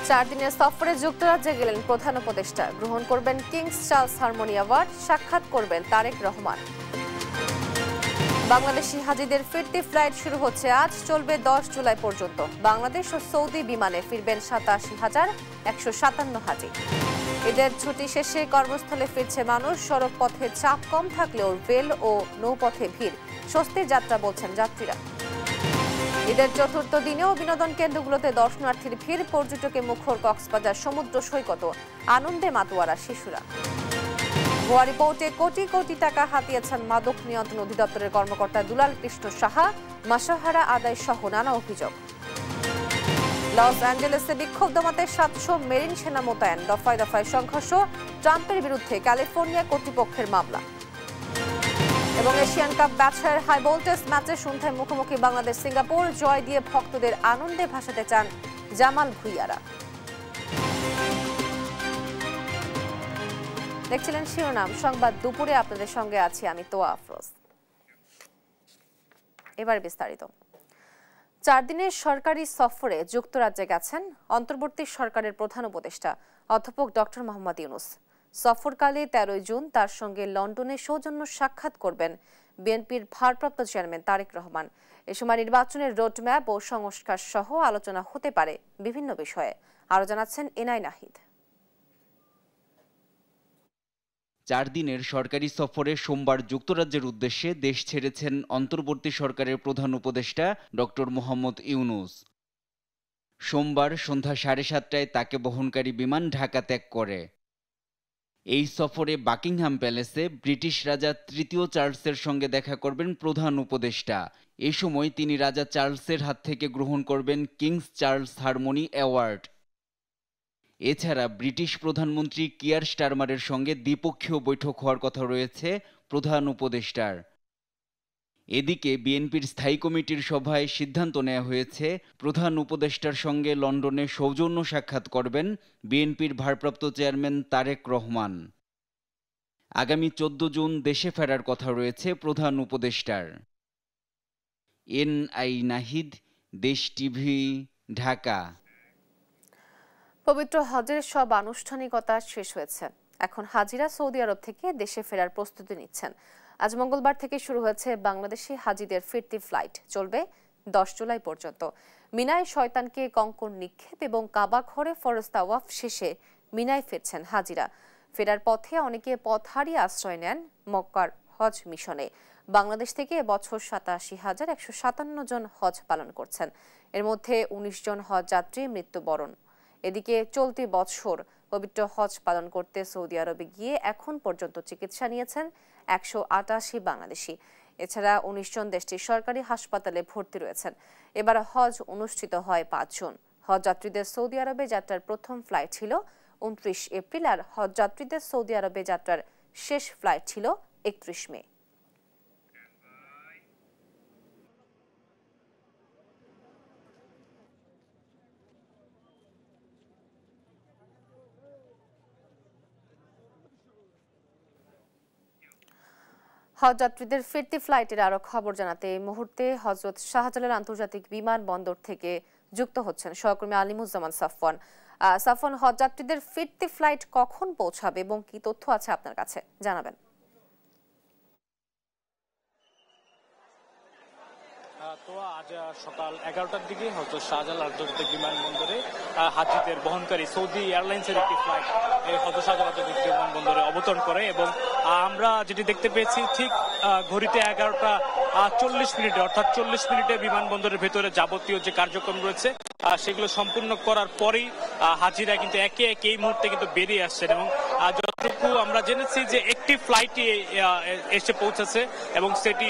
4 দিনের সফরে যুক্তরাজ্যে গেলেন প্রধান উপদেষ্টা। গ্রহণ করবেন কিংস চার্লস হারমোনি অ্যাওয়ার্ড, সাক্ষাৎ করবেন তারেক রহমান। বাংলাদেশি হাজিদের ফিরতি ফ্লাইট শুরু হচ্ছে আজ, চলবে 10 জুলাই পর্যন্ত। বাংলাদেশ ও সৌদি বিমানে ফিরবেন 87,157 হাজি। ঈদের ছুটি শেষে কর্মস্থলে ফিরছে মানুষ। সড়ক পথে চাপ কম থাকলেও রেল ও নৌপথে ভিড়। স্বস্তির যাত্রা বলছেন যাত্রীরা। ঈদের চতুর্থ দিনেও বিনোদন কেন্দ্রগুলোতে দর্শনার্থীর ভিড়। পর্যটকে মুখর কক্সবাজার সমুদ্র সৈকত, আনন্দে মাতোয়ারা শিশুরা। ভুয়া রিপোর্টে কোটি কোটি টাকা হাতিয়েছেন মাদক নিয়ন্ত্রণ অধিদপ্তরের কর্মকর্তা দুলাল কৃষ্ণ সাহা, মাসোহারা আদায় সহ নানা অভিযোগ। লস অ্যাঞ্জেলেসে বিক্ষোভ দমাতে 700 মেরিন সেনা মোতায়েন। দফায় দফায় সংঘর্ষ, ট্রাম্পের বিরুদ্ধে ক্যালিফোর্নিয়া কর্তৃপক্ষের মামলা। এবং এশিয়ান কাপ ব্যাচের হাই ভোল্টেজ ম্যাচে সন্ধ্যায় মুখোমুখি বাংলাদেশ সিঙ্গাপুর। জয় দিয়ে ভক্তদের আনন্দে ভাসাতে চান জামাল ভুইয়ারা। দেখছিলেন শিরোনাম সংবাদ দুপুরে, আপনাদের সঙ্গে আছি আমি তোয়া আফরোজ। এবার বিস্তারিত। 4 দিনের সরকারি সফরে যুক্তরাজ্যে গেছেন অন্তর্বর্তী সরকারের প্রধান উপদেষ্টা অধ্যাপক ডক্টর মোহাম্মদ ইউনূস। সফরকালে 13 জুন তার সঙ্গে লন্ডনে সৌজন্য সাক্ষাৎ করবেন বিএনপির ভারপ্রাপ্ত চেয়ারম্যান তারেক রহমান। এ সময় নির্বাচনের রোডম্যাপ ও সংস্কার সহ আলোচনা হতে পারে বিভিন্ন বিষয়ে। আরো জানাচ্ছেন এনআই নাহিদ। 4 দিনের সরকারি সফরে সোমবার যুক্তরাজ্যের উদ্দেশ্যে দেশ ছেড়েছেন অন্তর্বর্তী সরকারের প্রধান উপদেষ্টা ডক্টর মোহাম্মদ ইউনূস। সোমবার সন্ধ্যা 7:30টায় তাকে বহনকারী বিমান ঢাকা ত্যাগ করে। এই সফরে বাকিংহাম প্যালেসে ব্রিটিশ রাজা তৃতীয় চার্লসের সঙ্গে দেখা করবেন প্রধান উপদেষ্টা। এ সময় তিনি রাজা চার্লসের হাত থেকে গ্রহণ করবেন কিংস চার্লস হারমোনি অ্যাওয়ার্ড। এছাড়া ব্রিটিশ প্রধানমন্ত্রী কিয়ার স্টারমারের সঙ্গে দ্বিপক্ষীয় বৈঠক হওয়ার কথা রয়েছে প্রধান উপদেষ্টার। এদিকে বিএনপির স্থায়ী কমিটির সভায় সিদ্ধান্ত নেওয়া হয়েছে প্রধান উপদেষ্টার সঙ্গে লন্ডনে সৌজন্য সাক্ষাৎ করবেন বিএনপির ভারপ্রাপ্ত চেয়ারম্যান তারেক রহমান। আগামী 14 জুন দেশে ফেরার কথা রয়েছে প্রধান উপদেষ্টার। এনআই নাহিদ, দেশ টিভি, ঢাকা। পবিত্র হজের সব আনুষ্ঠানিকতা শেষ হয়েছে। এখন হাজিরা সৌদি আরব থেকে দেশে ফেরার প্রস্তুতি নিচ্ছেন। আজ মঙ্গলবার থেকে শুরু হয়েছে বাংলাদেশি হাজিদের ফিরতি ফ্লাইট, চলবে 10 জুলাই পর্যন্ত। মিনায় শয়তানকে কঙ্কর নিক্ষেপ এবং কাবা ঘরে ফরজ তাওয়াফ শেষে মিনায় ফিরছেন হাজিরা। ফেরার পথে অনেকে পথ হারিয়ে আশ্রয় নেন মক্কার হজ মিশনে। বাংলাদেশ থেকে এবছর 87,157 জন হজ পালন করছেন। এর মধ্যে 19 জন হজ যাত্রী মৃত্যুবরণ। এদিকে চলতি বছর পবিত্র হজ পালন করতে সৌদি আরবে গিয়ে এখন পর্যন্ত চিকিৎসা নিয়েছেন 188 বাংলাদেশি। এছাড়া 19 জন দেশটির সরকারি হাসপাতালে ভর্তি রয়েছেন। এবার হজ অনুষ্ঠিত হয় 5 জুন। হজ যাত্রীদের সৌদি আরবে যাত্রার প্রথম ফ্লাইট ছিল 29 এপ্রিল আর হজ যাত্রীদের সৌদি আরবে যাত্রার শেষ ফ্লাইট ছিল 31 মে। হজ যাত্রীদের ফিরতি ফ্লাইটের আরো খবর জানাতে এই মুহূর্তে হযরত শাহজালাল আন্তর্জাতিক বিমানবন্দর থেকে যুক্ত হচ্ছেন সহকর্মী আলিমুজ্জামান সাফওয়ান। সাফওয়ান, হজ যাত্রীদের ফিরতি ফ্লাইট কখন পৌঁছাবে এবং কি তথ্য আছে আপনার কাছে জানাবেন? তো আজ সকাল 11টার দিকে হয়তো শাহজালাল আন্তর্জাতিক বিমানবন্দরে হাজিদের বহনকারী সৌদি এয়ারলাইন্সের একটি ফ্লাইট হয়তো শাহজালাল আন্তর্জাতিক বিমানবন্দরে অবতরণ করে এবং আমরা যেটি দেখতে পেয়েছি ঠিক ঘড়িতে 11:40 অর্থাৎ 40 মিনিটে বিমানবন্দরের ভেতরে যাবতীয় যে কার্যক্রম রয়েছে সেগুলো সম্পূর্ণ করার পরেই হাজিরা কিন্তু একে একে এই মুহূর্তে কিন্তু বেরিয়ে আসছেন এবং যতটুকু আমরা জেনেছি যে একটি ফ্লাইটই এসে পৌঁছেছে এবং সেটি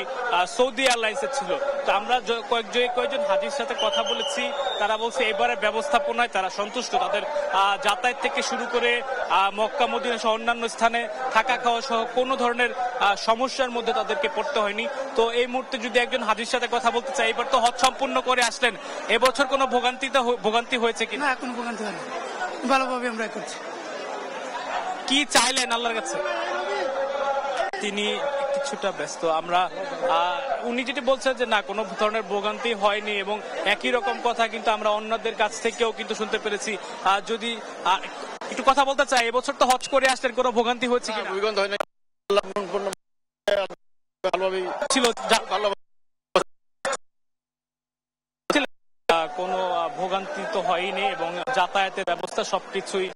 সৌদি এয়ারলাইন্সের ছিল। তো আমরা কয়েকজন হাজির সাথে কথা বলেছি, তারা বলছে এবারের ব্যবস্থাপনায় তারা সন্তুষ্ট। তাদের যাতায়াত থেকে শুরু করে মক্কা মদিনা সহ অন্যান্য স্থানে থাকা খাওয়া সহ কোনো ধরনের সমস্যার মধ্যে তাদেরকে পড়তে হয়নি। তো এই মুহূর্তে যদি একজন হাজির সাথে কথা বলতে চাই, এবার তো হজ সম্পূর্ণ করে আসলেন, এবছর কোনো ভোগান্তি হয়েছে কিনা? না, কোনো ভোগান্তি হয়নি, ভালোভাবে আমরা করছি। কি চাইলেন আল্লাহর কাছে? তিনি কিছুটা ব্যস্ত। আমরা উনি যেটি বলছেন যে না কোনো ধরনের ভোগান্তি হয়নি এবং একই রকম কথা কিন্তু আমরা অন্যদের কাছ থেকেও কিন্তু শুনতে পেরেছি। যদি একটু কথা বলতে চাই, এবছর তো হজ করে আসলেন, কোনো ভোগান্তি হচ্ছে কিনা? ভূমিকম্প হয় না, ছিল কোনো ভোগান্তি তো হয়নি এবং যাতায়াতের ব্যবস্থা সবকিছুই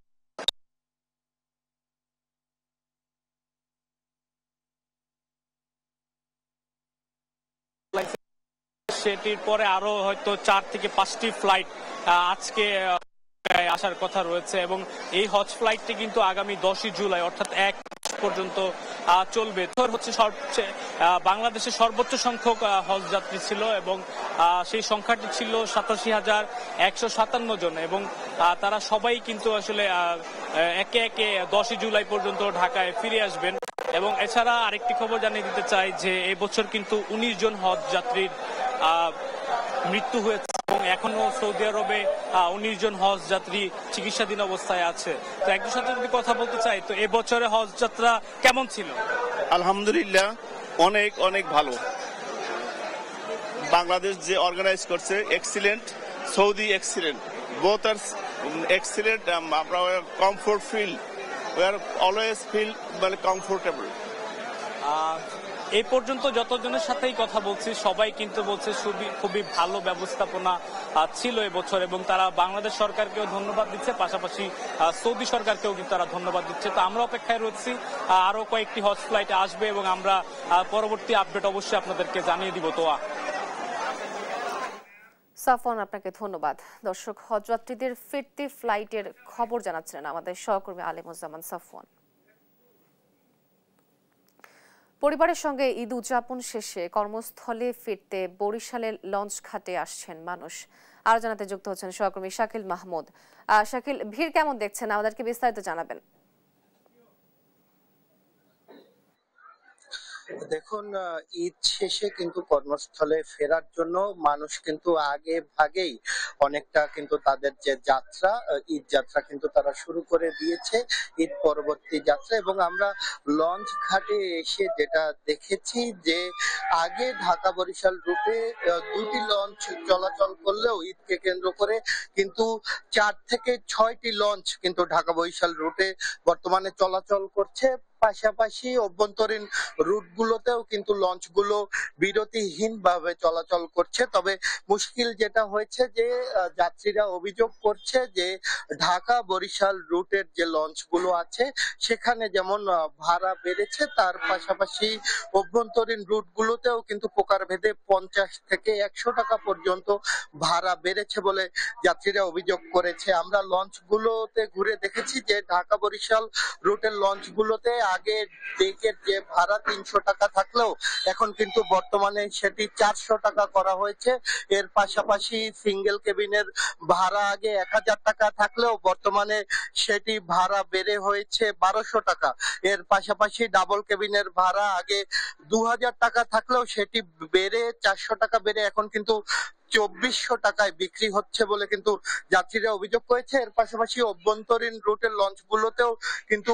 সেটির পরে আরো হয়তো 4 থেকে 5টি ফ্লাইট আজকে আসার কথা রয়েছে এবং এই হজ ফ্লাইটটি কিন্তু আগামী 10ই জুলাই অর্থাৎ 1 পর্যন্ত চলবে। হচ্ছে সবচেয়ে বাংলাদেশের সর্বোচ্চ সংখ্যক হজ যাত্রী ছিল এবং সেই সংখ্যাটি ছিল 87,157 জন এবং তারা সবাই কিন্তু আসলে একে একে 10ই জুলাই পর্যন্ত ঢাকায় ফিরে আসবেন। এবং এছাড়া আরেকটি খবর জানিয়ে দিতে চাই যে এই বছর কিন্তু 19 জন হজ যাত্রীর মৃত্যু হয়েছে এবং এখনো সৌদি আরবে 19 জন হজ যাত্রী চিকিৎসাধীন অবস্থায় আছে। তো একজন সাথে যদি কথা বলতে চাই, তো এবছরে হজ যাত্রা কেমন ছিল? আলহামদুলিল্লাহ অনেক অনেক ভালো। বাংলাদেশ যে অর্গানাইজ করছে excellent, Saudi excellent, both are excellent. আমরা comfort feel, we are always feel মানে কমফোর্টেবল। এই পর্যন্ত যতজনের সাথেই কথা বলছি সবাই কিন্তু বলছে খুবই ভালো ব্যবস্থাপনা ছিল এবছর এবং তারা বাংলাদেশ সরকারকেও ধন্যবাদ দিচ্ছে, পাশাপাশি সৌদি সরকারকেও কিন্তু তারা ধন্যবাদ দিচ্ছে। তো আমরা অপেক্ষায় রয়েছি, আরো কয়েকটি হজ ফ্লাইট আসবে এবং আমরা পরবর্তী আপডেট অবশ্যই আপনাদেরকে জানিয়ে দিব। তোয়া সাফওয়ান, আপনাকে ধন্যবাদ। দর্শক, হজযাত্রীদের ফিরতি ফ্লাইটের খবর জানাচ্ছিলেন আমাদের সহকর্মী আলিমুজ্জামান সাফওয়ান। পরিবারের সঙ্গে ঈদ উদযাপন শেষে কর্মস্থলে ফিরতে বরিশালের লঞ্চ ঘাটে আসছেন মানুষ। আরো জানাতে যুক্ত হচ্ছেন সহকর্মী শাকিল মাহমুদ। শাকিল, ভিড় কেমন দেখছেন, আমাদেরকে বিস্তারিত জানাবেন। দেখুন, ঈদ শেষে কিন্তু কর্মস্থলে ফেরার জন্য মানুষ কিন্তু আগে ভাগেই অনেকটা কিন্তু তাদের যে যাত্রা, ঈদ যাত্রা কিন্তু তারা শুরু করে দিয়েছে, ঈদ পরবর্তী যাত্রা। এবং আমরা লঞ্চ ঘাটে এসে যেটা দেখেছি যে আগে ঢাকা বরিশাল রুটে 2টি লঞ্চ চলাচল করলেও ঈদকে কেন্দ্র করে কিন্তু 4 থেকে 6টি লঞ্চ কিন্তু ঢাকা বরিশাল রুটে বর্তমানে চলাচল করছে। পাশাপাশি অভ্যন্তরীণ রুটগুলোতেও কিন্তু লঞ্চগুলো বিরতিহীন ভাবে চলাচল করছে। তবে মুশকিল যেটা হয়েছে যে যাত্রীরা অভিযোগ করছে যে ঢাকা বরিশাল রুটের যে লঞ্চগুলো আছে সেখানে যেমন ভাড়া বেড়েছে, তার পাশাপাশি অভ্যন্তরীণ রুটগুলোতেও কিন্তু প্রকারভেদে 50 থেকে 100 টাকা পর্যন্ত ভাড়া বেড়েছে বলে যাত্রীরা অভিযোগ করেছে। আমরা লঞ্চগুলোতে ঘুরে দেখেছি যে ঢাকা বরিশাল রুটের লঞ্চগুলোতে আগে ডেকের যে ভাড়া 300 টাকা থাকলেও এখন কিন্তু বর্তমানে সেটি 400 টাকা করা হয়েছে। এর পাশাপাশি সিঙ্গেল কেবিনের ভাড়া আগে 1000 টাকা থাকলেও বর্তমানে সেটি ভাড়া বেড়ে হয়েছে 1200 টাকা। এর পাশাপাশি ডাবল কেবিনের ভাড়া আগে 2000 টাকা থাকলেও সেটি বেড়ে 400 টাকা বেড়ে এখন কিন্তু 2400 টাকায় বিক্রি হচ্ছে বলে কিন্তু যাত্রীরা অভিযোগ করেছে। এর পাশাপাশি অভ্যন্তরীণ রুটের লঞ্চগুলোতেও কিন্তু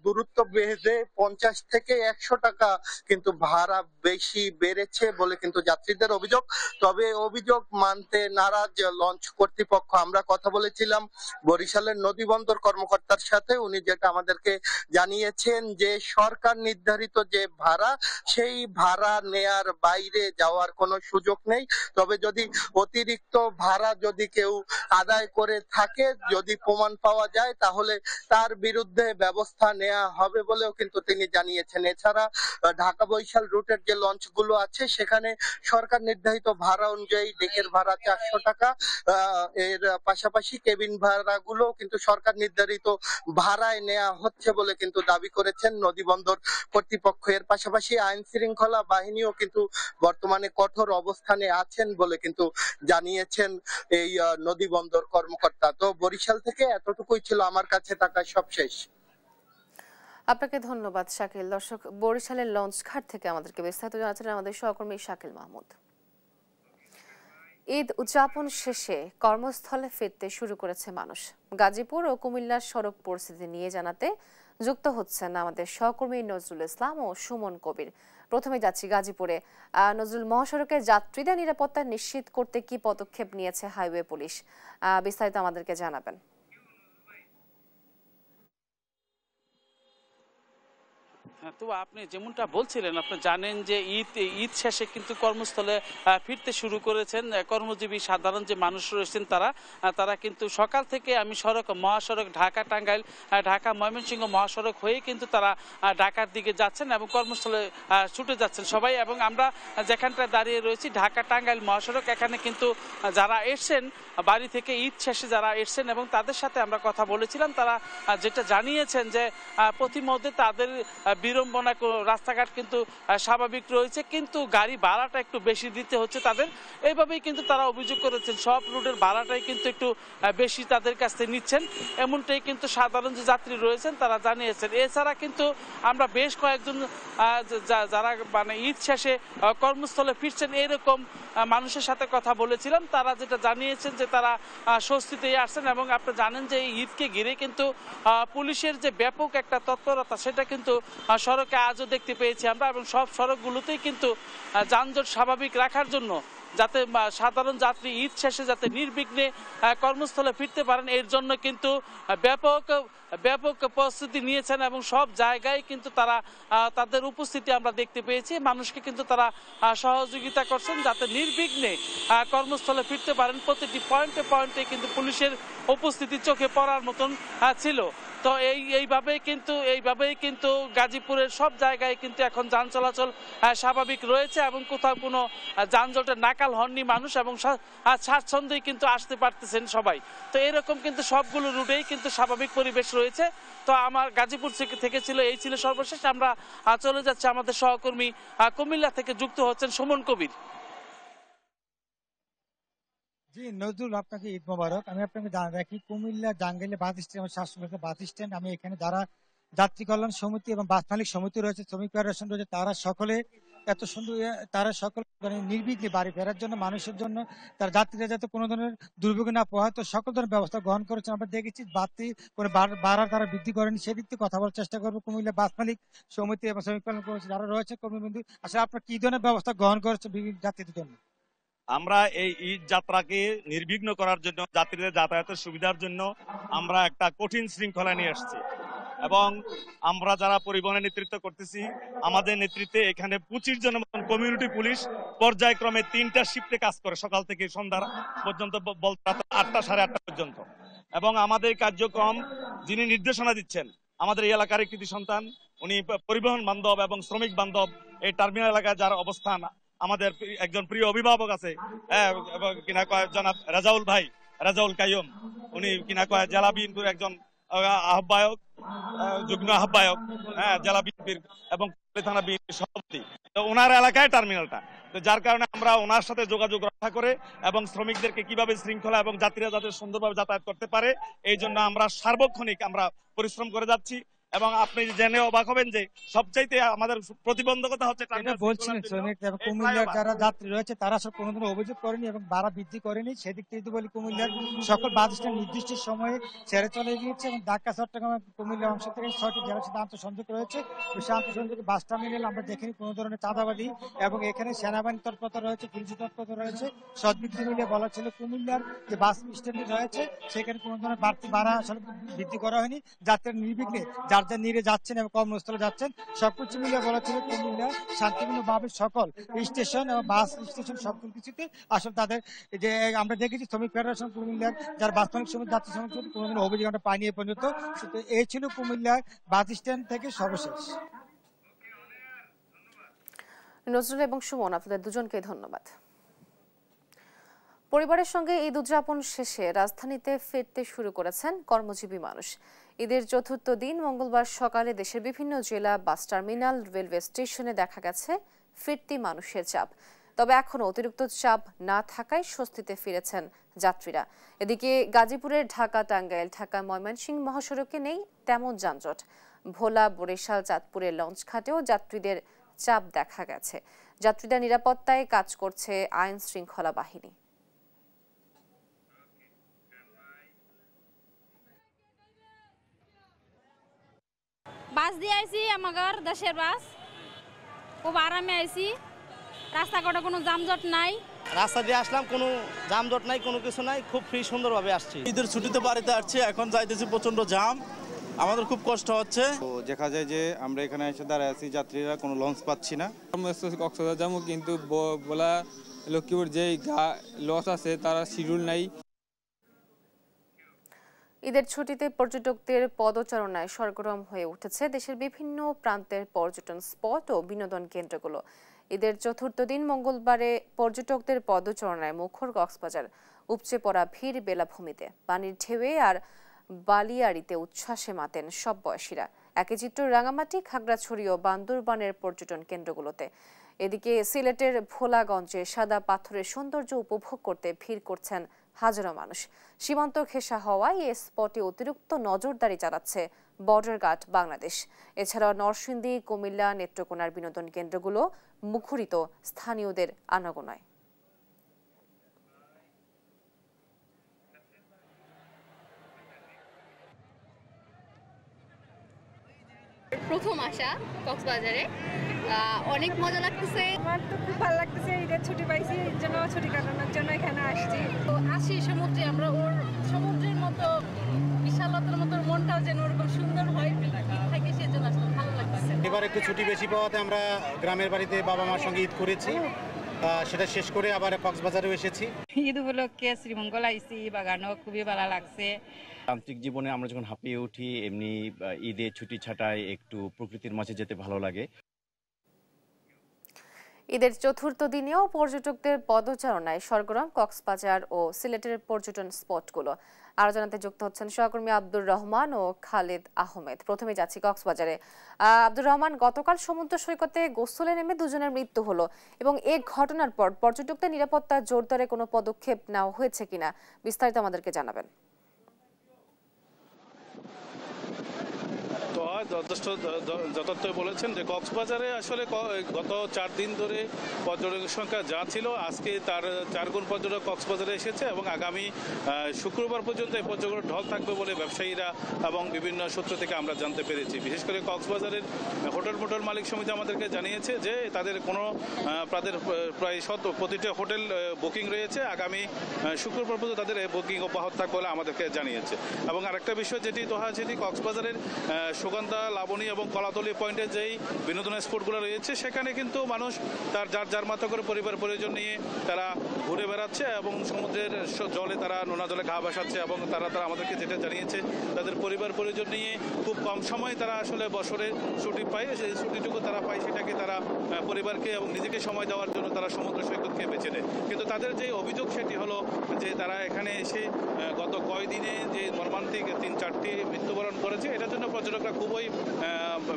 দূরত্ব বেঁধে 50 থেকে 100 টাকা কিন্তু ভাড়া বেশি বেড়েছে বলে কিন্তু যাত্রীদের অভিযোগ। তবে অভিযোগ মানতে নারাজ লঞ্চ কর্তৃপক্ষ। আমরা কথা বলেছিলাম বরিশালের নদী বন্দর কর্মকর্তার সাথে, উনি যেটা আমাদেরকে জানিয়েছেন যে সরকার নির্ধারিত যে ভাড়া সেই ভাড়া নেয়ার বাইরে যাওয়ার কোনো সুযোগ নেই। তবে যদি অতিরিক্ত ভাড়া যদি কেউ আদায় করে থাকে, যদি প্রমাণ পাওয়া যায় তাহলে তার বিরুদ্ধে ব্যবস্থা নেওয়া হবে বলেও কিন্তু তিনি জানিয়েছেন। এছাড়া ঢাকা বরিশাল রুটের যে লঞ্চগুলো আছে সেখানে সরকার নির্ধারিত ভাড়া অনুযায়ী ডেকের ভাড়া 400 টাকা, এর পাশাপাশি কেবিন ভাড়াগুলো কিন্তু সরকার নির্ধারিত ভাড়ায় নেওয়া হচ্ছে বলে কিন্তু দাবি করেছেন নদী বন্দর কর্তৃপক্ষ। এর পাশাপাশি আইন শৃঙ্খলা বাহিনীও কিন্তু বর্তমানে কঠোর অবস্থানে আছেন বলে কিন্তু জানিয়েছেন এই নদী বন্দর কর্মকর্তা। তো বরিশাল থেকে এতটুকুই ছিল আমার কাছে থাকা সবশেষ। আপনাকে ধন্যবাদ শাকিল। দর্শক, বরিশালের লঞ্চ ঘাট থেকে আমাদেরকে বিস্তারিত জানাচ্ছিলেন আমাদের সহকর্মী শাকিল মাহমুদ। ঈদ উদযাপন শেষে কর্মস্থলে ফিরতে শুরু করেছে মানুষ। গাজীপুর ও কুমিল্লার সড়ক পরিস্থিতি নিয়ে জানাতে যুক্ত হচ্ছেন আমাদের সহকর্মী নজরুল ইসলাম ও সুমন কবির। প্রথমে যাচ্ছি গাজীপুরে। নজরুল, মহাসড়কে যাত্রীদের নিরাপত্তা নিশ্চিত করতে কি পদক্ষেপ নিয়েছে হাইওয়ে পুলিশ, বিস্তারিত আমাদেরকে জানাবেন। তো আপনি যেমনটা বলছিলেন, আপনি জানেন যে ঈদ শেষে কিন্তু কর্মস্থলে ফিরতে শুরু করেছেন কর্মজীবী সাধারণ যে মানুষ রয়েছেন তারা কিন্তু সকাল থেকে আমি মহাসড়ক ঢাকা টাঙ্গাইল ঢাকা ময়মনসিংহ মহাসড়ক হয়ে কিন্তু তারা ঢাকার দিকে যাচ্ছেন এবং কর্মস্থলে ছুটে যাচ্ছেন সবাই। এবং আমরা যেখানটায় দাঁড়িয়ে রয়েছি ঢাকা টাঙ্গাইল মহাসড়ক, এখানে কিন্তু যারা এসছেন বাড়ি থেকে ঈদ শেষে যারা এসছেন এবং তাদের সাথে আমরা কথা বলেছিলাম, তারা যেটা জানিয়েছেন যে প্রতিমধ্যে তাদের বিড়ম্বনা, রাস্তাঘাট কিন্তু স্বাভাবিক রয়েছে, কিন্তু গাড়ি ভাড়াটা একটু বেশি দিতে হচ্ছে তাদের। এইভাবেই কিন্তু তারা অভিযোগ করেছেন, সব রুটের ভাড়াটাই কিন্তু একটু বেশি তাদের কাছ থেকে নিচ্ছেন, এমনটাই কিন্তু সাধারণ যে যাত্রী রয়েছেন তারা জানিয়েছেন। এছাড়া কিন্তু আমরা বেশ কয়েকজন যারা মানে ঈদ শেষে কর্মস্থলে ফিরছেন এরকম মানুষের সাথে কথা বলেছিলাম, তারা যেটা জানিয়েছেন যে তারা স্বস্তিতেই আসছেন। এবং আপনি জানেন যে এই ঈদকে ঘিরে কিন্তু পুলিশের যে ব্যাপক একটা তৎপরতা সেটা কিন্তু সড়কে আজও দেখতে পেয়েছি আমরা, এবং সব সড়কগুলোতেই কিন্তু যানজট স্বাভাবিক রাখার জন্য, যাতে সাধারণ যাত্রী ঈদ শেষে যাতে নির্বিঘ্নে কর্মস্থলে ফিরতে পারেন এর জন্য কিন্তু ব্যাপক প্রস্তুতি নিয়েছেন এবং সব জায়গায় কিন্তু তারা তাদের উপস্থিতি আমরা দেখতে পেয়েছি। মানুষকে কিন্তু তারা সহযোগিতা করছেন যাতে নির্বিঘ্নে কর্মস্থলে ফিরতে পারেন। প্রতিটি পয়েন্টে পয়েন্টে কিন্তু পুলিশের উপস্থিতি চোখে পড়ার মতন ছিল। তো এইভাবেই কিন্তু গাজীপুরের সব জায়গায় কিন্তু এখন যান চলাচল স্বাভাবিক রয়েছে এবং কোথাও কোনো যানজটের নাকাল হননি মানুষ, এবং স্বাচ্ছন্দ্যেই কিন্তু আসতে পারতেছেন সবাই। তো এরকম কিন্তু সবগুলো রুটেই কিন্তু স্বাভাবিক পরিবেশ রয়েছে। তো আমার গাজীপুর থেকে এই ছিল সর্বশেষ। আমরা চলে যাচ্ছি আমাদের সহকর্মী কুমিল্লা থেকে যুক্ত হচ্ছেন সুমন কবির। জি নজরুল, আপনাকে ঈদ মোবারক। আমি আপনাকে জানা রাখি, কুমিল্লা জাঙ্গাইলে বাস স্ট্যান্ড, শাসনগর বাস স্ট্যান্ড, আমি এখানে যারা যাত্রী কল্যাণ সমিতি এবং বাস মালিক সমিতি রয়েছে, শ্রমিক ফেডারেশন রয়েছে, তারা সকলে এত সুন্দর, তারা সকলে নির্বিঘ্নে বাড়ি ফেরার জন্য, মানুষের জন্য, তার যাত্রীরা যাতে কোনো ধরনের দুর্ভোগে না পোহায়, তো সকল ধরনের ব্যবস্থা গ্রহণ করেছেন। আমরা দেখেছি যাত্রী করে বাড়ার তারা বৃদ্ধি করেনি, সেদিক থেকে কথা বলার চেষ্টা করবো কুমিল্লা বাস মালিক সমিতি এবং শ্রমিক কল্যাণ করেছে যারা রয়েছে কর্মীবৃন্দ। আসলে আপনার কি ধরনের ব্যবস্থা গ্রহণ করেছে বিভিন্ন যাত্রীদের জন্য? আমরা এই ঈদ যাত্রাকে নির্বিঘ্ন করার জন্য, যাত্রীদের যাতায়াতের সুবিধার জন্য আমরা একটা কঠিন শৃঙ্খলা নিয়ে আসছি, এবং আমরা যারা পরিবহনের নেতৃত্ব করতেছি আমাদের নেতৃত্বে এখানে 25 জনের মতন কমিউনিটি পুলিশ পর্যায়ক্রমে 3টা শিফটে কাজ করে, সকাল থেকে সন্ধ্যা পর্যন্ত, বলতে 8টা সাড়ে 8টা পর্যন্ত। এবং আমাদের কার্যক্রম যিনি নির্দেশনা দিচ্ছেন, আমাদের এই এলাকার কৃতি সন্তান, উনি পরিবহন বান্ধব এবং শ্রমিক বান্ধব। এই টার্মিনাল এলাকায় যার অবস্থান, আমাদের একজন প্রিয় অভিভাবক আছে কিনা কয় জনাব রাজাউল ভাই, রাজাউল কাইয়ুম, উনি কিনা কয় জেলা বিএনপির একজন আহ্বায়ক, যুগ্ম আহ্বায়ক জেলা বিএনপির এবং থানা বিএনপির সভাপতি। তো ওনার এলাকায় টার্মিনালটা, তো যার কারণে আমরা ওনার সাথে যোগাযোগ রক্ষা করে এবং শ্রমিকদেরকে কিভাবে শৃঙ্খলা এবং যাত্রীরা যাতে সুন্দরভাবে যাতায়াত করতে পারে এই জন্য আমরা সার্বক্ষণিক আমরা পরিশ্রম করে যাচ্ছি। এবং আপনি জেনে অবাক হবেন যে সবচাইতে আমাদের প্রতিবন্ধকতা হচ্ছে বলছিলেন শ্রমিক এবং কুমিল্লার যারা যাত্রী রয়েছে তারা সব কোনো ধরনের অভিযোগ করেনি এবং ভাড়া বৃদ্ধি করেনি। সেদিক থেকে বলি কুমিল্লার সকল বাস স্ট্যান্ড নির্দিষ্ট সময়ে ছেড়ে চলে গিয়েছে এবং ঢাকা চট্টগ্রাম কুমিল্লা অংশ থেকে 6টি জেলার সাথে আন্তঃসংযোগ রয়েছে। সেই আন্তঃসংযোগে বাস টার্মিনাল আমরা দেখিনি কোনো ধরনের চাঁদাবাদী, এবং এখানে সেনাবাহিনী তৎপরতা রয়েছে, পুলিশ তৎপরতা রয়েছে। সদ্বৃত্তি মিলিয়ে বলা ছিল কুমিল্লার যে বাস স্ট্যান্ড রয়েছে সেখানে কোনো ধরনের বাড়তি ভাড়া আসলে বৃদ্ধি করা হয়নি। যাত্রীরা নির্বিঘ্নে যার নিয়ে যাচ্ছেন এবং কর্মস্থলে যাচ্ছেন, সবকিছু মিলিয়ে বলা ছিল কুমিল্লা শান্তিপূর্ণভাবে সকল স্টেশন এবং বাস স্টেশন সকল কিছুতে আসলে তাদের যে আমরা দেখেছি শ্রমিক ফেডারেশন কুমিল্লার যারা বাস মালিক সমিতি, যাত্রী শ্রমিক সমিতি কোনো দিন অভিযোগ আমরা পাইনি এ পর্যন্ত। এই ছিল কুমিল্লার বাস স্ট্যান্ড থেকে সর্বশেষ। নজরুল এবং সুমন, আপনাদের দুজনকে ধন্যবাদ। পরিবারের সঙ্গে ঈদ উদযাপন শেষে রাজধানীতে ফিরতে শুরু করেছেন কর্মজীবী মানুষ। ঈদের চতুর্থ দিন মঙ্গলবার সকালে দেশের বিভিন্ন জেলা, বাস টার্মিনাল, রেলওয়ে স্টেশনে দেখা গেছে ফিরতি মানুষের চাপ। তবে এখনো অতিরিক্ত চাপ না থাকায় স্বস্তিতে ফিরেছেন যাত্রীরা। এদিকে গাজীপুরের ঢাকা টাঙ্গাইল, ঢাকা ময়মনসিংহ মহাসড়কে নেই তেমন যানজট। ভোলা, বরিশাল, চাঁদপুরের লঞ্চ ঘাটেও যাত্রীদের চাপ দেখা গেছে। যাত্রীদের নিরাপত্তায় কাজ করছে আইন শৃঙ্খলা বাহিনী। বাস দিয়ে আইছি, আমার দেশের বাস, খুব আরামে আইছি, রাস্তাঘাটে কোনো যানজট নাই। রাস্তা দিয়ে আসলাম, কোনো যানজট নাই, কোনো কিছু নাই, খুব ফ্রি সুন্দরভাবে আসছি। ঈদের ছুটিতে বাড়িতে আসছি, এখন যাইতেছি প্রচন্ড জাম, আমাদের খুব কষ্ট হচ্ছে। তো দেখা যায় যে আমরা এখানে এসে দাঁড়ায় আছি, যাত্রীরা কোনো লঞ্চ পাচ্ছি না। কক্সবাজার যাবো, কিন্তু বলা লক্ষ্মীপুর যে লঞ্চ আছে তারা শিডিউল নাই। ঈদের ছুটিতে পর্যটকদের পদচারণায় সরগরম হয়ে উঠেছে দেশের বিভিন্ন প্রান্তের পর্যটন স্পট ও বিনোদন কেন্দ্রগুলো। ঈদের চতুর্থ দিন মঙ্গলবারে পর্যটকদের পদচারণায় মুখর কক্সবাজার। উপচে পড়া ভিড় বেলাভূমিতে, পানির ঢেউয়ে আর বালিয়াড়িতে উচ্ছ্বাসে মাতেন সব বয়সীরা। একই চিত্র রাঙামাটি, খাগড়াছড়ি ও বান্দরবানের পর্যটন কেন্দ্রগুলোতে। এদিকে সিলেটের ভোলাগঞ্জে সাদা পাথরের সৌন্দর্য উপভোগ করতে ভিড় করছেন হাজারো মানুষ। সীমান্ত ঘেঁষা হওয়ায় এ স্পটে অতিরিক্ত নজরদারি চালাচ্ছে বর্ডার গার্ড বাংলাদেশ। এছাড়াও নরসিংদী, কুমিল্লা, নেত্রকোনার বিনোদন কেন্দ্রগুলো মুখরিত স্থানীয়দের আনাগোনায়। প্রথম আসা কক্সবাজারে, অনেক মজা লাগতেছে। আমার তো খুব ভালো লাগতেছে, ঈদের ছুটি পাইছি, এর জন্য ছুটি কাটানোর জন্য এখানে আসছি। তো আসি সমুদ্রে, আমরা ওর সমুদ্রের মতো বিশালতার মতো মনটাও যেন ওরকম সুন্দর হয় থাকে, সেজন্য আসলে ভালো লাগতেছে। এবার একটু ছুটি বেশি পাওয়াতে আমরা গ্রামের বাড়িতে বাবা মার সঙ্গে ঈদ করেছি, সেটা শেষ করে আবার কক্সবাজারেও এসেছি। ঈদ উপলক্ষে শ্রীমঙ্গল আইসি, বাগানও খুবই ভালো লাগছে। যান্ত্রিক জীবনে আমরা যখন হাঁপিয়ে উঠি, এমনি ঈদে ছুটি ছাটায় একটু প্রকৃতির মাঝে যেতে ভালো লাগে। ঈদের চতুর্থ দিনেও পর্যটকদের পদচারণায় সরগরম কক্সবাজার ও সিলেটের পর্যটন স্পটগুলো। আরো জানাতে যুক্ত হচ্ছেন সহকর্মী আব্দুর রহমান ও খালেদ আহমেদ। প্রথমে যাচ্ছি কক্সবাজারে। আব্দুর রহমান, গতকাল সমুদ্র সৈকতে গোসলে নেমে দুজনের মৃত্যু হলো এবং এই ঘটনার পর পর্যটকদের নিরাপত্তা জোরদারে কোনো পদক্ষেপ নেওয়া হয়েছে কিনা, বিস্তারিত আমাদেরকে জানাবেন। যথার্থ বলেছেন যে কক্সবাজারে আসলে গত 4 দিন ধরে পর্যটকের সংখ্যা যা ছিল, আজকে তার 4 গুণ পর্যটক কক্সবাজারে এসেছে এবং আগামী শুক্রবার পর্যন্ত এই পর্যটকের ঢল থাকবে বলে ব্যবসায়ীরা এবং বিভিন্ন সূত্র থেকে আমরা জানতে পেরেছি। বিশেষ করে কক্সবাজারের হোটেল মালিক সমিতি আমাদেরকে জানিয়েছে যে তাদের প্রায় প্রতিটা হোটেল বুকিং রয়েছে, আগামী শুক্রবার পর্যন্ত তাদের এই বুকিং অব্যাহত থাকবে বলে আমাদেরকে জানিয়েছে। এবং আরেকটা বিষয় যেটি সেটি কক্সবাজারের সুগন্ধা, লাবণী এবং কলাতলি পয়েন্টে যেই বিনোদনের স্পটগুলো রয়েছে, সেখানে কিন্তু মানুষ তার যার মতো করে পরিবার প্রয়োজন নিয়ে তারা ঘুরে বেড়াচ্ছে এবং সমুদ্রের জলে তারা নোনা জলে ঘা ভাসাচ্ছে এবং তারা আমাদেরকে যেটা জানিয়েছে তাদের পরিবার প্রয়োজন নিয়ে খুব কম সময় তারা আসলে বছরে ছুটি পায়, সেই ছুটিটুকু তারা পায় সেটাকে তারা পরিবারকে এবং নিজেকে সময় দেওয়ার জন্য তারা সমুদ্র সৈকতকে বেছে নেয়। কিন্তু তাদের যে অভিযোগ সেটি হলো যে তারা এখানে এসে গত কয়েকদিনে যে মর্মান্তিক 3-4টি মৃত্যুবরণ করেছে, এটার জন্য পর্যটকরা খুবই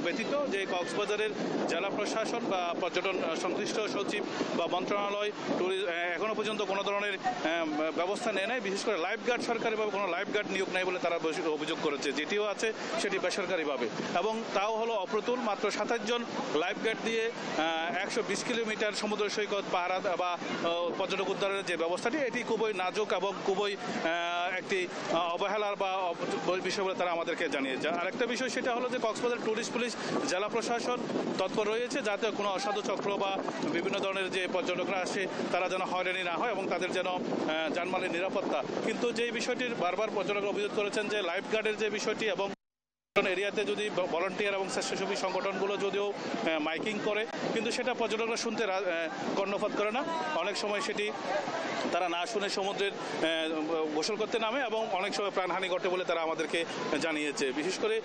ব্যথিত যে কক্সবাজারের জেলা প্রশাসন বা পর্যটন সংশ্লিষ্ট সচিব বা মন্ত্রণালয় এখনো পর্যন্ত কোনো ধরনের ব্যবস্থা নেয় নাই। বিশেষ করে লাইফগার্ড সরকারিভাবে কোনো লাইফগার্ড নিয়োগ নেই বলে তারা অভিযোগ করেছে, যেটিও আছে সেটি বেসরকারিভাবে, এবং তাও হলো অপ্রতুল। মাত্র 27 জন লাইফগার্ড দিয়ে 120 কিলোমিটার সমুদ্র সৈকত পাহারা বা পর্যটক উদ্ধারের যে ব্যবস্থাটি, এটি খুবই নাজুক এবং খুবই একটি অবহেলার বা বিষয় বলে তারা আমাদেরকে জানিয়েছে। আরেকটা বিষয় সেটা হলো যে কক্সবাজার টুরিস্ট পুলিশ, জেলা প্রশাসন তৎপর রয়েছে যাতে কোনো অসাধু চক্র বা বিভিন্ন ধরনের যে পর্যটকরা আসে তারা যেন হয়রানি না হয় এবং তাদের যেন জানমালের নিরাপত্তা। কিন্তু যে বিষয়টির বারবার পর্যটকরা অভিযোগ করেছেন যে লাইফগার্ডের যে বিষয়টি এবং এরিয়াতে যদি ভলান্টিয়ার এবং স্বেচ্ছাসেবী সংগঠনগুলো যদিও মাইকিং করে, কিন্তু সেটা পর্যটকরা শুনতে কর্ণপাত করে না। অনেক সময় সেটি তারা না শুনে সমুদ্রের গোসল করতে নামে এবং অনেক সময় প্রাণহানি ঘটে বলে তারা আমাদেরকে জানিয়েছে। বিশেষ করে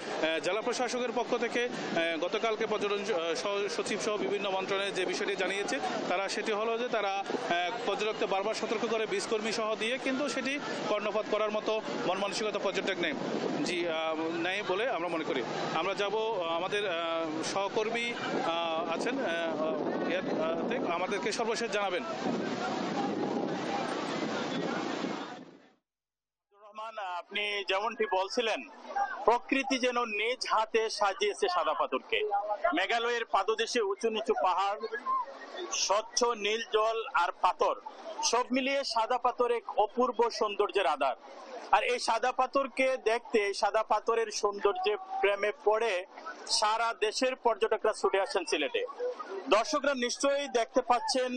জেলা প্রশাসকের পক্ষ থেকে গতকালকে পর্যটন সচিব সহ বিভিন্ন মন্ত্রণালয়ে যে বিষয়টি জানিয়েছে তারা, সেটি হলো যে তারা পর্যটককে বারবার সতর্ক করে বীজকর্মী সহ দিয়ে, কিন্তু সেটি কর্ণপাত করার মতো মন মানসিকতা পর্যটক নেই নেই বলে আমরা মনে করি। আমরা যাব, আমাদের সহকর্মী আছেন, আমাদেরকে সর্বশেষ জানাবেন। আপনি যেমনটি বলছিলেন, প্রকৃতি যেন নিজ হাতে সাজিয়েছে সাদা পাথরকে। মেঘালয়ের পাদদেশে উঁচু নিচু পাহাড়, স্বচ্ছ নীল জল আর পাথর, সব মিলিয়ে সাদা পাথর এক অপূর্ব সৌন্দর্যের আধার। আর এই সাদা পাথরকে দেখতে, সাদা পাথরের সৌন্দর্যে প্রেমে পড়ে সারা দেশের পর্যটকরা ছুটে আসেন সিলেটে। দর্শকরা নিশ্চয়ই দেখতে পাচ্ছেন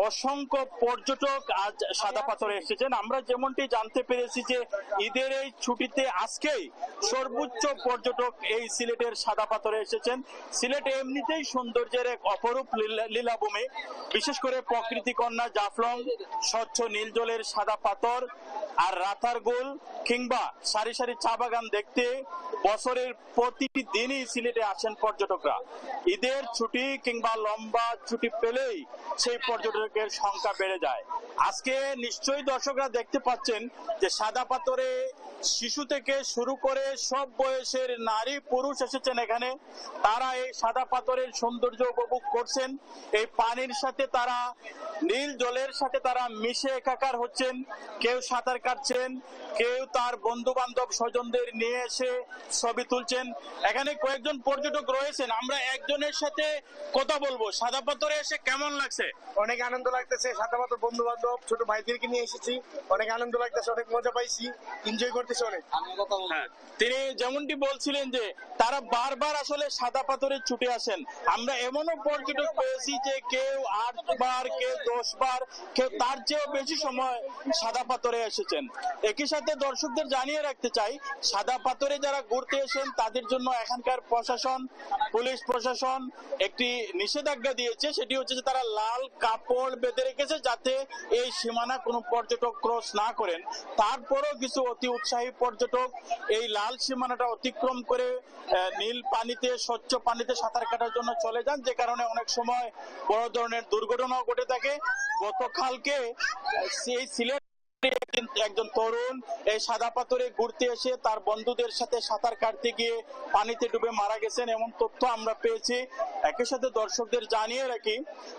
অসংখ্য পর্যটক আজ সাদা পাথরে এসেছেন। আমরা যেমনটি জানতে পেরেছি যে ঈদের এই ছুটিতে আজকেই সর্বোচ্চ পর্যটক এই সিলেটের সাদা পাথরে এসেছেন। সিলেট এমনিতেই সৌন্দর্যের এক অপরূপ লীলাভূমি, বিশেষ করে প্রকৃতি কন্যা জাফলং, স্বচ্ছ নীল জলের সাদা পাথর আর রাতারগুল কিংবা সারি সারি চা বাগান দেখতে বছরের প্রতিটি দিনই সিলেটে আসেন পর্যটকরা। ঈদের ছুটি কিংবা লম্বা ছুটি পেলেই সেই পর্যটকের সংখ্যা বেড়ে যায়। আজকে নিশ্চয়ই দর্শকরা দেখতে পাচ্ছেন যে সাদা পাথরে শিশু থেকে শুরু করে সব বয়সের নারী পুরুষ এসেছেন এখানে। তারা এই সাদা পাথরের সৌন্দর্য উপভোগ করছেন। এই পানির সাথে তারা, নীল জলের সাথে তারা মিশে একাকার হচ্ছেন। কেউ সাঁতার কাটছেন, কেউ তার বন্ধু বান্ধব স্বজনদের নিয়ে এসে ছবি তুলছেন। এখানে কয়েকজন পর্যটক রয়েছেন, আমরা একজনের সাথে কথা বলবো। সাদা পাথরে এসে কেমন লাগছে? অনেক আনন্দ লাগতেছে। সাদা পাথর বন্ধু বান্ধব ছোট ভাইদেরকে নিয়ে এসেছি, অনেক আনন্দ লাগতেছে, অনেক মজা পাইছি, এনজয় করতেছি অনেক। তিনি যেমনটি বলছিলেন যে তারা বারবার আসলে সাদা পাথরে ছুটে আসেন। আমরা এমনও পর্যটক পেয়েছি যে কেউ 8 বার, কেউ 10 বার, কেউ তার চেয়েও বেশি সময় সাদা পাথরে এসেছেন। একই সাথে দর্শকদের জানিয়ে রাখতে চাই, সাদা পাথরে যারা ঘুরতে এসেন তাদের জন্য এখানকার প্রশাসন, পুলিশ প্রশাসন একটি নিষেধাজ্ঞা দিয়েছে। সেটি হচ্ছে যে তারা লাল কাপড় বেঁধে রেখেছে যাতে এই সীমানা কোনো পর্যটক ক্রস না করেন। তারপরও কিছু অতি উৎসাহী পর্যটক এই লাল সীমানাটা অতিক্রম করে নীল পানিতে, স্বচ্ছ পানিতে সাঁতার কাটার জন্য চলে যান, যে কারণে অনেক সময় বড় ধরনের দুর্ঘটনাও ঘটে থাকে। গতকালকে সেই সিলেট একজন তরুণ এই সাদা পাথরে ঘুরতে এসে তার বন্ধুদের সাথে সাঁতার কাটতে গিয়ে পানিতে ডুবে মারা গেছেন, এমন তথ্য আমরা পেয়েছি। একই সাথে দর্শকদের জানিয়ে রাখি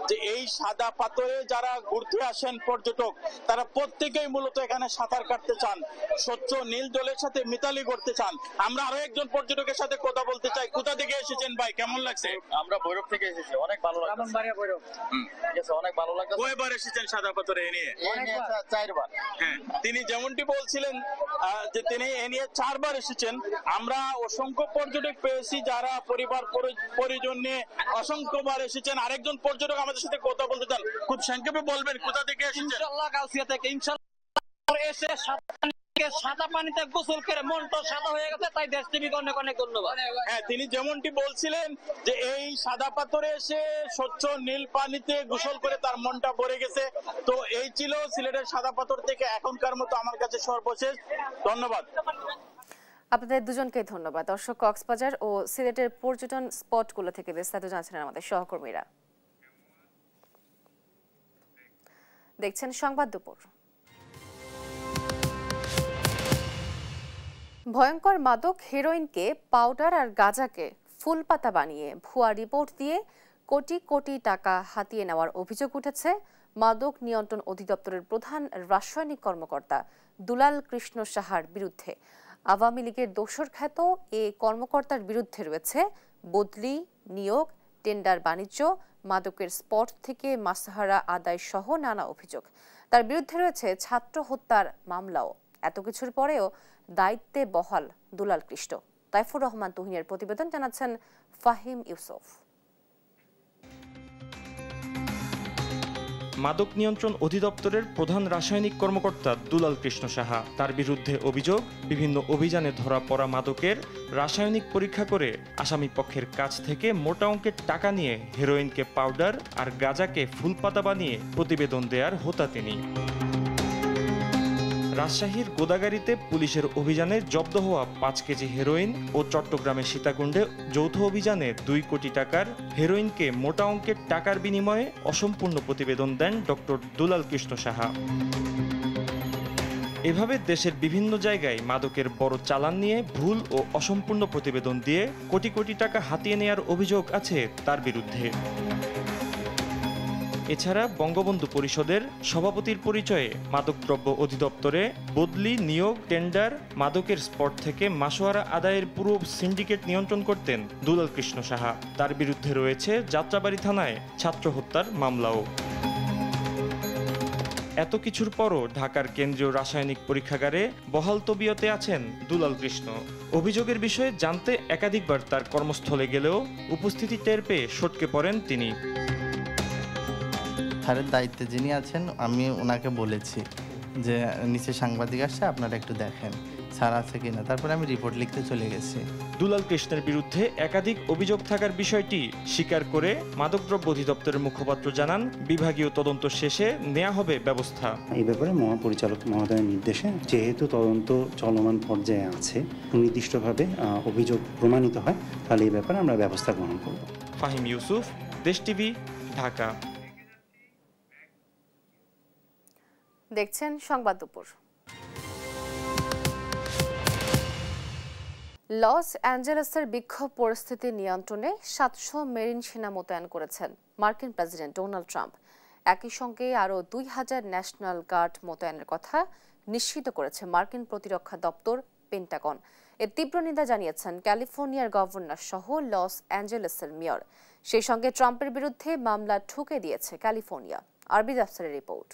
যে এই সাদা পাথরে যারা ঘুরতে আসেন পর্যটক, তারা প্রত্যেকেই মূলত এখানে সাঁতার কাটতে চান, স্বচ্ছ নীল জলের সাথে মিতালি করতে চান। আমরা আরো একজন পর্যটকের সাথে কথা বলতে চাই। কোথা থেকে এসেছেন ভাই, কেমন লাগছে? আমরা ভৈরব থেকে এসেছি, অনেক ভালো লাগছে। অনেক ভালো লাগছে। কয়বার এসেছেন সাদা পাথরে এ নিয়ে? 4 বার। হ্যাঁ, তিনি যেমনটি বলছিলেন যে তিনি এ নিয়ে 4 বার এসেছেন। আমরা অসংখ্য পর্যটক পেয়েছি যারা পরিবার পরিজন নিয়ে অসংখ্যবার এসেছেন। আরেকজন পর্যটক আমাদের সাথে কথা বলতে চান, খুব সংক্ষেপে বলবেন কোথা থেকে এসেছেন? ইনশাআল্লাহ গাউসিয়া থেকে। ইনশাআল্লাহ এসে সাদা পানিতে গোসল করে মনটা সাদা হয়ে গেছে, তাই দেশ টিভিকে অনেক অনেক ধন্যবাদ। হ্যাঁ, তিনি যেমনটি বলছিলেন যে এই সাদা পাথরে এসে স্বচ্ছ নীল পানিতে গোসল করে তার মনটা ভরে গেছে। তো এই ছিল সিলেটের সাদা পাথর থেকে এখনকার মতো আমার কাছে সর্বশেষ। ধন্যবাদ। আপনাদের দুজনকে ধন্যবাদ। দর্শক, কক্সবাজার ও সিলেটের পর্যটন স্পটগুলো থেকে বিস্তারিত জানাচ্ছিলেন আমাদের সহকর্মীরা। দেখছেন সংবাদ দুপুর। ভয়ঙ্কর মাদক হেরোইনকে পাউডার আর গাঁজাকে ফুলপাতা বানিয়ে ভুয়া রিপোর্ট দিয়ে কোটি কোটি টাকা হাতিয়ে নেওয়ার অভিযোগ উঠেছে মাদক নিয়ন্ত্রণ অধিদপ্তরের প্রধান রাসায়নিক কর্মকর্তা দুলাল কৃষ্ণ সাহার বিরুদ্ধে। আওয়ামী লীগের দোসর খ্যাত এ কর্মকর্তার বিরুদ্ধে রয়েছে বদলি, নিয়োগ, টেন্ডার বাণিজ্য, মাদকের স্পট থেকে মাসহারা আদায় সহ নানা অভিযোগ। তার বিরুদ্ধে রয়েছে ছাত্র হত্যার মামলাও। এত কিছুর পরেও দায়িত্বে বহাল দুলাল কৃষ্ণ। তাইফুর রহমান তুহিনের প্রতিবেদন, জানাচ্ছেন ফাহিম ইউসুফ। মাদক নিয়ন্ত্রণ অধিদপ্তরের প্রধান রাসায়নিক কর্মকর্তা দুলাল কৃষ্ণ সাহা। তার বিরুদ্ধে অভিযোগ, বিভিন্ন অভিযানে ধরা পড়া মাদকের রাসায়নিক পরীক্ষা করে আসামি পক্ষের কাছ থেকে মোটা অঙ্কের টাকা নিয়ে হেরোইনকে পাউডার আর গাঁজাকে ফুলপাতা বানিয়ে প্রতিবেদন দেওয়ার হোতা তিনি। রাজশাহীর গোদাগাড়িতে পুলিশের অভিযানে জব্দ হওয়া 5 কেজি হেরোইন ও চট্টগ্রামের সীতাকুণ্ডে যৌথ অভিযানে 2 কোটি টাকার হেরোইনকে মোটা অঙ্কের টাকার বিনিময়ে অসম্পূর্ণ প্রতিবেদন দেন ডক্টর দুলাল কৃষ্ণ সাহা। এভাবে দেশের বিভিন্ন জায়গায় মাদকের বড় চালান নিয়ে ভুল ও অসম্পূর্ণ প্রতিবেদন দিয়ে কোটি কোটি টাকা হাতিয়ে নেওয়ার অভিযোগ আছে তার বিরুদ্ধে। এছাড়া বঙ্গবন্ধু পরিষদের সভাপতির পরিচয়ে মাদকদ্রব্য অধিদপ্তরে বদলি, নিয়োগ, টেন্ডার, মাদকের স্পট থেকে মাসোয়ারা আদায়ের পুরো সিন্ডিকেট নিয়ন্ত্রণ করতেন দুলাল কৃষ্ণ সাহা। তার বিরুদ্ধে রয়েছে যাত্রাবাড়ি থানায় ছাত্র হত্যার মামলাও। এত কিছুর পরও ঢাকার কেন্দ্রীয় রাসায়নিক পরীক্ষাগারে বহাল তবিয়তে আছেন দুলাল কৃষ্ণ। অভিযোগের বিষয়ে জানতে একাধিকবার তার কর্মস্থলে গেলেও উপস্থিতি টের পেয়ে সটকে পড়েন তিনি। স্যারের দায়িত্বে যিনি আছেন আমি ওনাকে বলেছি যে নিচে সাংবাদিক আসছে, আপনারা একটু দেখেন স্যার আছে কিনা, তারপরে আমি রিপোর্ট লিখতে চলে গেছি। দুলাল কৃষ্ণের বিরুদ্ধে একাধিক অভিযোগ থাকার বিষয়টি স্বীকার করে মাদকদ্রব্য অধিদপ্তরের মুখপাত্র জানান, বিভাগীয় তদন্ত শেষে নেওয়া হবে ব্যবস্থা। এই ব্যাপারে মহাপরিচালক মহোদয়ের নির্দেশে যেহেতু তদন্ত চলমান পর্যায়ে আছে, সুনির্দিষ্টভাবে অভিযোগ প্রমাণিত হয়, তাহলে এই ব্যাপারে আমরা ব্যবস্থা গ্রহণ করব। ফাহিম ইউসুফ, দেশ টিভি, ঢাকা। দেখছেন সংবাদ দুপুর। লস অ্যাঞ্জেলেসের বিক্ষোভ পরিস্থিতি নিয়ন্ত্রণে 700 মেরিন সেনা মোতায়েন করেছেন মার্কিন প্রেসিডেন্ট ডোনাল্ড ট্রাম্প। একই সঙ্গে আরও 2000 ন্যাশনাল গার্ড মোতায়েনের কথা নিশ্চিত করেছে মার্কিন প্রতিরক্ষা দপ্তর পেন্টাগন। এর তীব্র নিন্দা জানিয়েছেন ক্যালিফোর্নিয়ার গভর্নর সহ লস অ্যাঞ্জেলেসের মেয়র। সেই সঙ্গে ট্রাম্পের বিরুদ্ধে মামলা ঠুকে দিয়েছে ক্যালিফোর্নিয়া। আরবি আফসারের রিপোর্ট।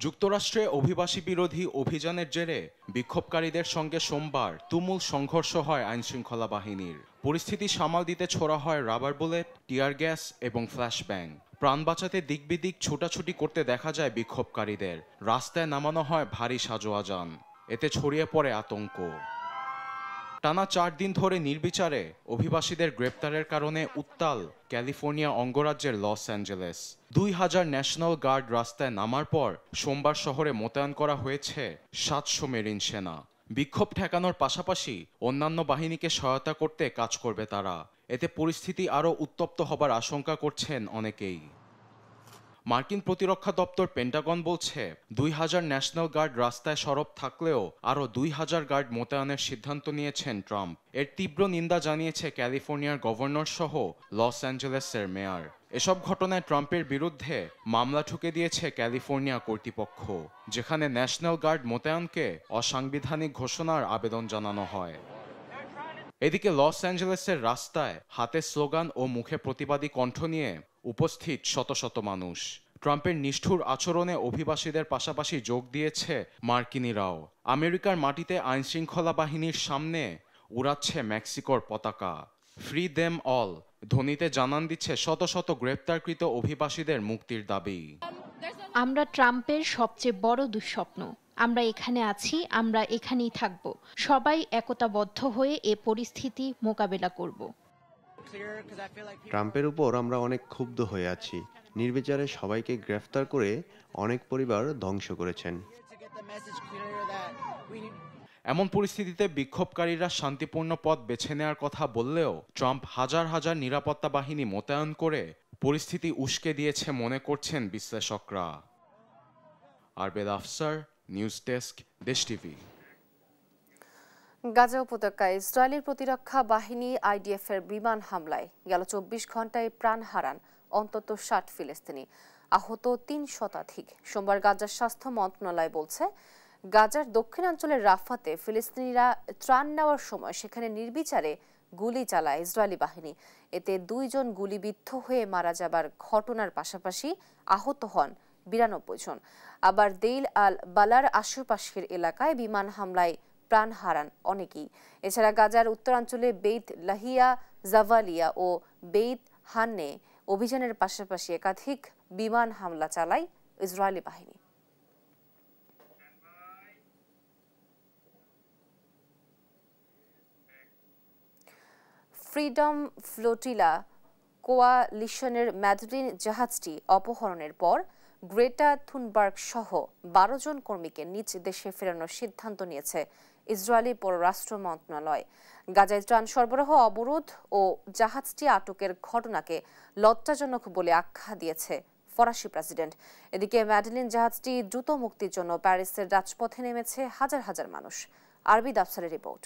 যুক্তরাষ্ট্রে অভিবাসী বিরোধী অভিযানের জেরে বিক্ষোভকারীদের সঙ্গে সোমবার তুমুল সংঘর্ষ হয় আইনশৃঙ্খলা বাহিনীর। পরিস্থিতি সামাল দিতে ছোড়া হয় রাবার বুলেট, টিয়ার গ্যাস এবং ফ্ল্যাশব্যাং। প্রাণ বাঁচাতে দিকবিদিক ছোটাছুটি করতে দেখা যায় বিক্ষোভকারীদের। রাস্তায় নামানো হয় ভারী সাজোয়াজান। এতে ছড়িয়ে পড়ে আতঙ্ক। টানা 4 দিন ধরে নির্বিচারে অভিবাসীদের গ্রেপ্তারের কারণে উত্তাল ক্যালিফোর্নিয়া অঙ্গরাজ্যের লস অ্যাঞ্জেলেস। 2000 ন্যাশনাল গার্ড রাস্তায় নামার পর সোমবার শহরে মোতায়েন করা হয়েছে 700 মেরিন সেনা। বিক্ষোভ ঠেকানোর পাশাপাশি অন্যান্য বাহিনীকে সহায়তা করতে কাজ করবে তারা। এতে পরিস্থিতি আরও উত্তপ্ত হবার আশঙ্কা করছেন অনেকেই। মার্কিন প্রতিরক্ষা দপ্তর পেন্টাগন বলছে 2000 ন্যাশনাল গার্ড রাস্তায় সরব থাকলেও আরও 2000 গার্ড মোতায়েনের সিদ্ধান্ত নিয়েছেন ট্রাম্প। এর তীব্র নিন্দা জানিয়েছে ক্যালিফোর্নিয়ার গভর্নর সহ লস অ্যাঞ্জেলেসের মেয়র। এসব ঘটনায় ট্রাম্পের বিরুদ্ধে মামলা ঠুকে দিয়েছে ক্যালিফোর্নিয়া কর্তৃপক্ষ, যেখানে ন্যাশনাল গার্ড মোতায়েনকে অসাংবিধানিক ঘোষণার আবেদন জানানো হয়। এদিকে লস অ্যাঞ্জেলেসের রাস্তায় হাতে স্লোগান ও মুখে প্রতিবাদী কণ্ঠ নিয়ে উপস্থিত শত শত মানুষ। ট্রাম্পের নিষ্ঠুর আচরণে অভিবাসীদের পাশাপাশি যোগ দিয়েছে মার্কিনিরাও। আমেরিকার মাটিতে আইনশৃঙ্খলা বাহিনীর সামনে উড়াচ্ছে মেক্সিকোর পতাকা। ফ্রি দেম অল ধ্বনিতে জানান দিচ্ছে শত শত গ্রেপ্তারকৃত অভিবাসীদের মুক্তির দাবি। আমরা ট্রাম্পের সবচেয়ে বড় দুঃস্বপ্ন। আমরা এখানে আছি, আমরা এখানেই থাকব। সবাই একতাবদ্ধ হয়ে এ পরিস্থিতি মোকাবেলা করব। ট্রাম্পের উপর আমরা অনেক ক্ষুব্ধ হয়ে আছি। নির্বিচারে সবাইকে গ্রেফতার করে অনেক পরিবার ধ্বংস করেছেন। এমন পরিস্থিতিতে বিক্ষোভকারীরা শান্তিপূর্ণ পথ বেছে নেওয়ার কথা বললেও ট্রাম্প হাজার হাজার নিরাপত্তা বাহিনী মোতায়েন করে পরিস্থিতি উস্কে দিয়েছে মনে করছেন বিশ্লেষকরা। আরবেদ আফসার, নিউজ ডেস্ক, দেশ টিভি। গাজা উপত্যকায় ইসরায়েলের প্রতিরক্ষা বাহিনী আইডিএফ এর বিমান হামলায় গেল 24 ঘন্টায় প্রাণ হারান অন্তত 60 ফিলিস্তিনি, আহত 3 শতাধিক। সোমবার গাজার স্বাস্থ্য মন্ত্রণালয় বলছে, গাজার দক্ষিণাঞ্চলের রাফাতে ফিলিস্তিনিরা ত্রাণ নেওয়ার সময় সেখানে নির্বিচারে গুলি চালায় ইসরায়েলি বাহিনী। এতে 2 জন গুলিবিদ্ধ হয়ে মারা যাবার ঘটনার পাশাপাশি আহত হন 92 জন। আবার দেইল আল বালার আশেপাশের এলাকায় বিমান হামলায় প্রাণ হারান অনেকেই। এছাড়া গাজার উত্তরাঞ্চলে বেইত লাহিয়া, জাভালিয়া ও বেইত হান্নে অভিযানের পাশাপাশি একাধিক বিমান হামলা চালায় ইসরায়েলি বাহিনী। ফ্রিডম ফ্লোটিলা কোয়ালিশনের ম্যাডেলিন জাহাজটি অপহরণের পর গ্রেটা থুনবার্গ সহ 12 জন কর্মীকে নিজ দেশে ফেরানোর সিদ্ধান্ত নিয়েছে ইসরায়েলি পররাষ্ট্র মন্ত্রণালয়। গাজায় ত্রাণ সরবরাহ অবরোধ ও জাহাজটি আটকের ঘটনাকে লজ্জাজনক বলে আখ্যা দিয়েছে ফরাসি প্রেসিডেন্ট। এদিকে ম্যাডেলিন জাহাজটি দ্রুত মুক্তির জন্য প্যারিসের রাজপথে নেমেছে হাজার হাজার মানুষ। আরবি আফসারের রিপোর্ট।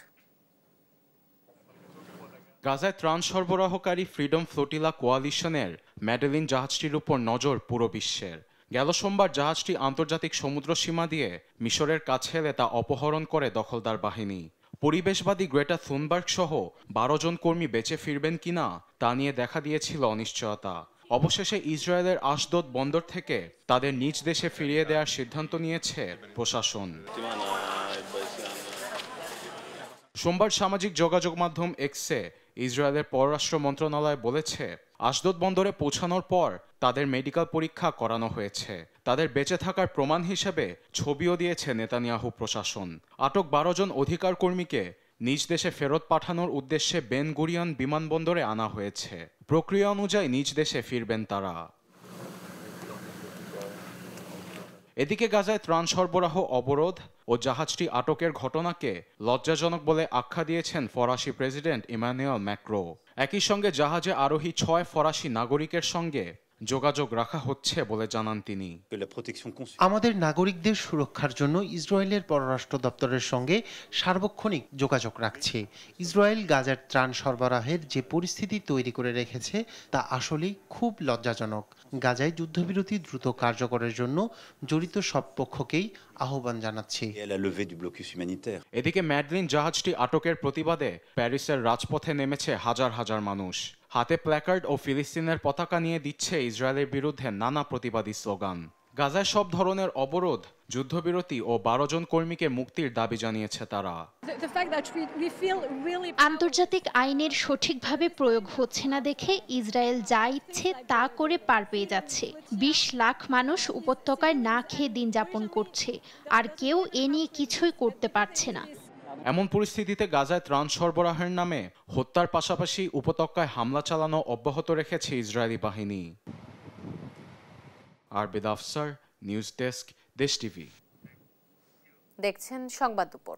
গাজায় ত্রাণ সরবরাহকারী ফ্রিডম ফ্লোটিলা কোয়ালিশনের ম্যাডেলিন জাহাজটির উপর নজর পুরো বিশ্বের। গেল সোমবার জাহাজটি আন্তর্জাতিক সমুদ্র সীমা দিয়ে মিশরের কাছে এলে তা অপহরণ করে দখলদার বাহিনী। পরিবেশবাদী গ্রেটা থুনবার্গ সহ 12 জন কর্মী বেঁচে ফিরবেন কিনা তা নিয়ে দেখা দিয়েছিল অনিশ্চয়তা। অবশেষে ইসরায়েলের আশদোদ বন্দর থেকে তাদের নিজ দেশে ফিরিয়ে দেওয়ার সিদ্ধান্ত নিয়েছে প্রশাসন। সোমবার সামাজিক যোগাযোগ মাধ্যম এক্সে ইসরায়েলের পররাষ্ট্র মন্ত্রণালয় বলেছে, আশদোদ বন্দরে পৌঁছানোর পর তাদের মেডিকেল পরীক্ষা করানো হয়েছে। তাদের বেঁচে থাকার প্রমাণ হিসেবে ছবিও দিয়েছে নেতানিয়াহু প্রশাসন। আটক 12 জন অধিকার কর্মীকে নিজ দেশে ফেরত পাঠানোর উদ্দেশ্যে বেন গুরিয়ন বিমানবন্দরে আনা হয়েছে। প্রক্রিয়া অনুযায়ী নিজ দেশে ফিরবেন তারা। এদিকে গাজায় ত্রাণ সরবরাহ অবরোধ ও জাহাজটি আটকের ঘটনাকে লজ্জাজনক বলে আখ্যা দিয়েছেন ফরাসি প্রেসিডেন্ট ইমানুয়েল ম্যাক্রো। একই সঙ্গে জাহাজে আরোহী 6 ফরাসি নাগরিকের সঙ্গে যোগাযোগ রাখা হচ্ছে বলে জানান তিনি। আমাদের নাগরিকদের সুরক্ষার জন্য ইসরায়েলের পররাষ্ট্র দপ্তরের সঙ্গে সার্বক্ষণিক যোগাযোগ রাখছে। ইসরায়েল গাজার ত্রাণ সরবরাহের যে পরিস্থিতি তৈরি করে রেখেছে তা আসলেই খুব লজ্জাজনক। গাজায় যুদ্ধবিরতি দ্রুত কার্যকরের জন্য জড়িত সব পক্ষকেই আহ্বান জানাচ্ছি। এদিকে ম্যাডলিন জাহাজটি আটকের প্রতিবাদে প্যারিসের রাজপথে নেমেছে হাজার হাজার মানুষ। হাতে প্ল্যাকার্ড ও ফিলিস্তিনের পতাকা নিয়ে দিচ্ছে ইসরায়েলের বিরুদ্ধে নানা প্রতিবাদী স্লোগান। গাজায় সব ধরনের অবরোধ, যুদ্ধবিরতি ও 12 জন কর্মীকে মুক্তির দাবি জানিয়েছে তারা। আন্তর্জাতিক আইনের সঠিকভাবে প্রয়োগ হচ্ছে না দেখে ইসরায়েল যা ইচ্ছে তা করে পার পেয়ে যাচ্ছে। 20 লাখ মানুষ উপত্যকায় না খেয়ে দিন যাপন করছে, আর কেউ এ নিয়ে কিছুই করতে পারছে না। এমন পরিস্থিতিতে গাজায় ত্রাণ সরবরাহের নামে হত্যার পাশাপাশি উপত্যকায় হামলা চালানো অব্যাহত রেখেছে ইসরায়েলি বাহিনী। আরবিদ আফসার, নিউজ ডেস্ক, দেশ টিভি। দেখছেন সংবাদ দুপুর।